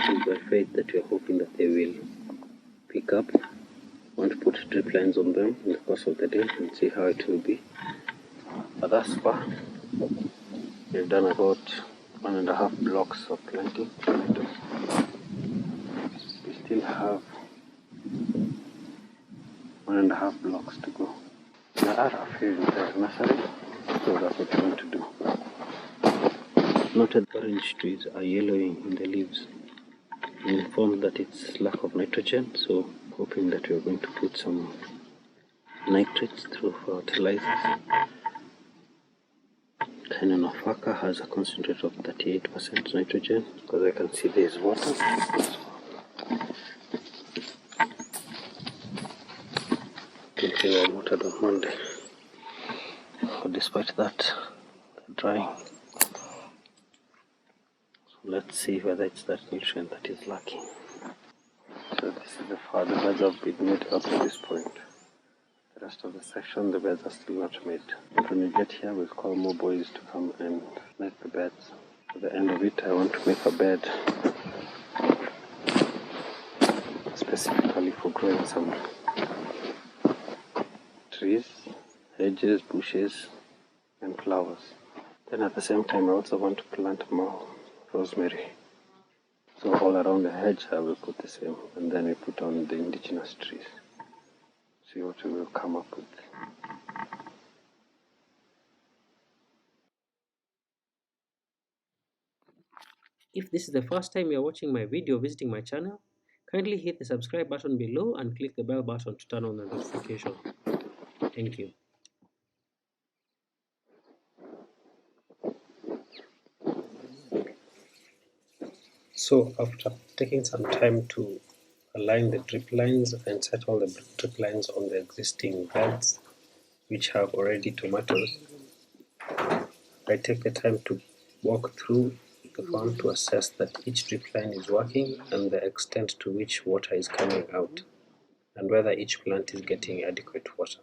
is by faith that you're hoping that they will pick up. I want to put drip lines on them in the course of the day and see how it will be. But thus far, we've done about 1.5 blocks of planting tomatoes. We still have 1.5 blocks to go. There are a few in the nursery, so that's what we're going to do. Noted orange trees are yellowing in the leaves, informed that it's lack of nitrogen, so hoping that we're going to put some nitrates through fertilizers. Kenenofaka has a concentrate of 38% nitrogen, because I can see there is water. You can see I watered on Monday. But despite that, they're drying. So let's see whether it's that nutrient that is lacking. So this is the far the beds have been made up to this point. The rest of the section, the beds are still not made. But when we get here, we'll call more boys to come and make the beds. At the end of it, I want to make a bed specifically for growing some trees, hedges, bushes, and flowers. Then at the same time, I also want to plant more rosemary. So all around the hedge, I will put the same, and then we put on the indigenous trees. See what we will come up with. If this is the first time you are watching my video or visiting my channel, kindly hit the subscribe button below and click the bell button to turn on the notification. Thank you. So after taking some time to align the drip lines and set all the drip lines on the existing beds which have already tomatoes, I take the time to walk through the farm to assess that each drip line is working and the extent to which water is coming out, and whether each plant is getting adequate water.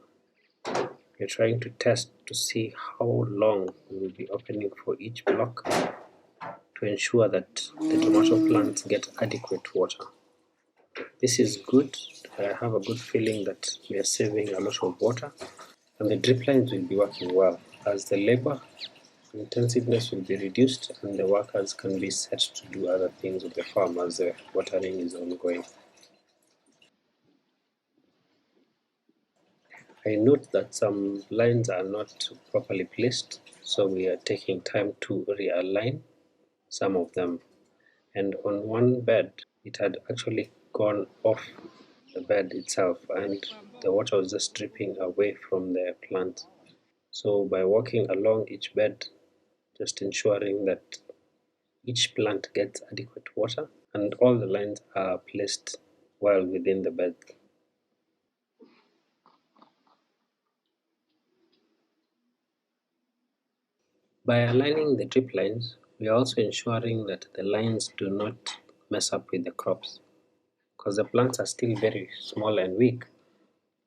We're trying to test to see how long we will be opening for each block to ensure that the tomato plants get adequate water. This is good. I have a good feeling that we are saving a lot of water, and the drip lines will be working well as the labor intensiveness will be reduced and the workers can be set to do other things with the farm as the watering is ongoing. I note that some lines are not properly placed, so we are taking time to realign some of them. And on one bed, it had actually gone off the bed itself and the water was just dripping away from the plant. So by walking along each bed, just ensuring that each plant gets adequate water and all the lines are placed well within the bed. By aligning the drip lines, we are also ensuring that the lines do not mess up with the crops, because the plants are still very small and weak.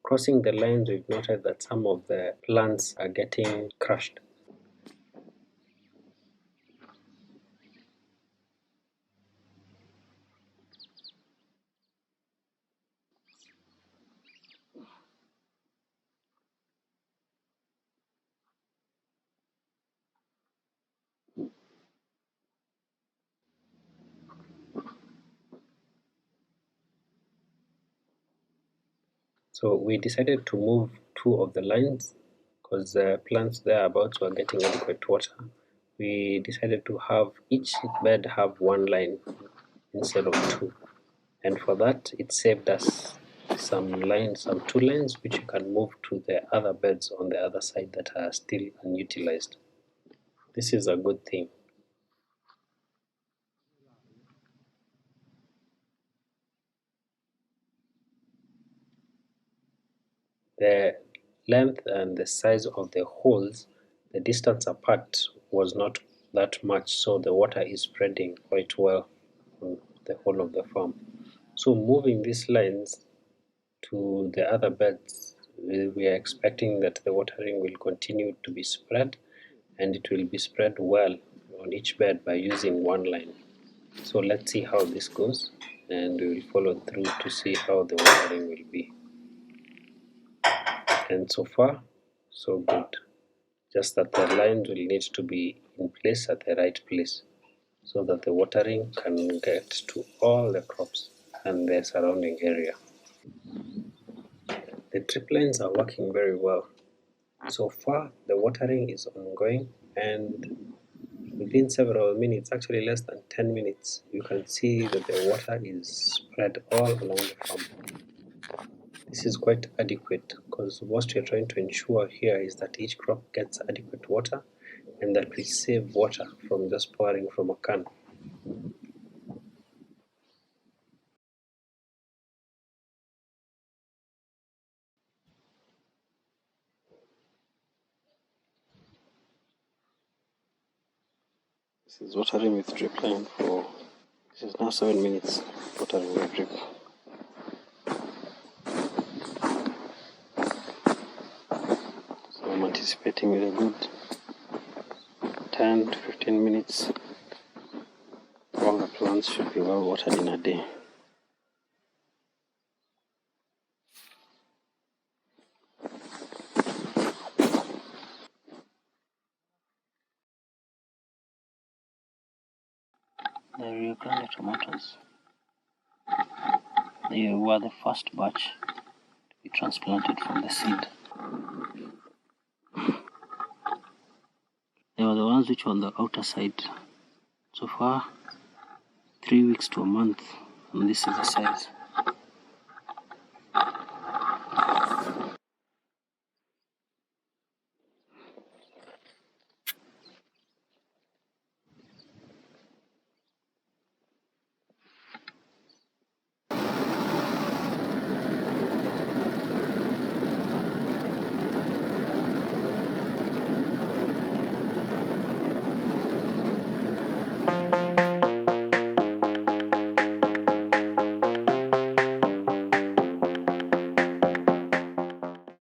Crossing the lines, we've noted that some of the plants are getting crushed. So we decided to move two of the lines because the plants thereabouts were getting adequate water. We decided to have each bed have one line instead of two, and for that it saved us some two lines which you can move to the other beds on the other side that are still unutilized. This is a good thing. The length and the size of the holes, the distance apart was not that much, so the water is spreading quite well on the whole of the farm. So moving these lines to the other beds, we are expecting that the watering will continue to be spread, and it will be spread well on each bed by using one line. So let's see how this goes, and we will follow through to see how the watering will be. And so far, so good. Just that the lines will need to be in place at the right place so that the watering can get to all the crops and the surrounding area. The drip lines are working very well. So far, the watering is ongoing, and within several minutes, actually less than 10 minutes, you can see that the water is spread all along the farm. This is quite adequate because what you're trying to ensure here is that each crop gets adequate water and that we save water from just pouring from a can. This is watering with drip line this is now 7 minutes watering with drip. So I'm anticipating with a good 10 to 15 minutes, all the plants should be well watered in a day. The Rio Grande tomatoes, they were the first batch to be transplanted from the seed. They were the ones which were on the outer side. So far, 3 weeks to a month, and this is the size.